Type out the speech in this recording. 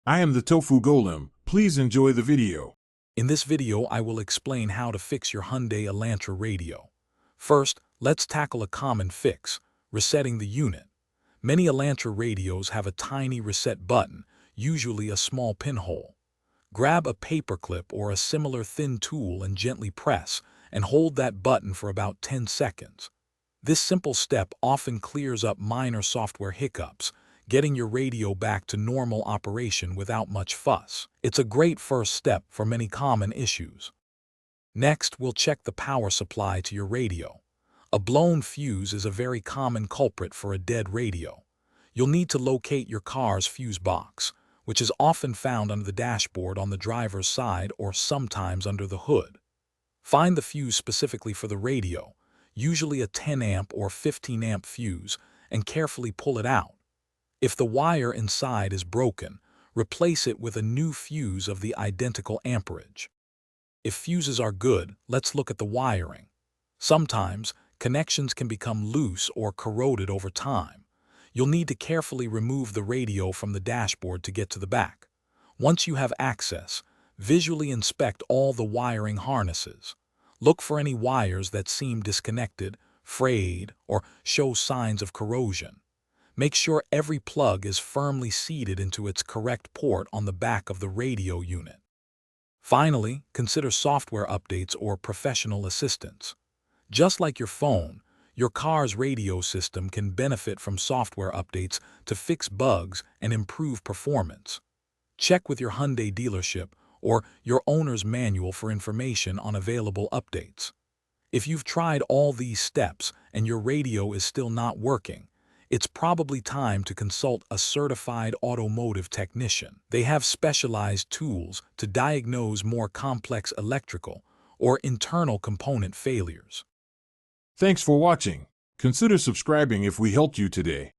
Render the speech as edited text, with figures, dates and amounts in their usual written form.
I am the Tofu Golem. Please enjoy the video. In this video, I will explain how to fix your Hyundai Elantra radio. First, let's tackle a common fix, resetting the unit. Many Elantra radios have a tiny reset button, usually a small pinhole. Grab a paperclip or a similar thin tool and gently press, and hold that button for about 10 seconds. This simple step often clears up minor software hiccups, getting your radio back to normal operation without much fuss. It's a great first step for many common issues. Next, we'll check the power supply to your radio. A blown fuse is a very common culprit for a dead radio. You'll need to locate your car's fuse box, which is often found under the dashboard on the driver's side or sometimes under the hood. Find the fuse specifically for the radio, usually a 10 amp or 15 amp fuse, and carefully pull it out. If the wire inside is broken, replace it with a new fuse of the identical amperage. If fuses are good, let's look at the wiring. Sometimes, connections can become loose or corroded over time. You'll need to carefully remove the radio from the dashboard to get to the back. Once you have access, visually inspect all the wiring harnesses. Look for any wires that seem disconnected, frayed, or show signs of corrosion. Make sure every plug is firmly seated into its correct port on the back of the radio unit. Finally, consider software updates or professional assistance. Just like your phone, your car's radio system can benefit from software updates to fix bugs and improve performance. Check with your Hyundai dealership or your owner's manual for information on available updates. If you've tried all these steps and your radio is still not working, it's probably time to consult a certified automotive technician. They have specialized tools to diagnose more complex electrical or internal component failures. Thanks for watching. Consider subscribing if we helped you today.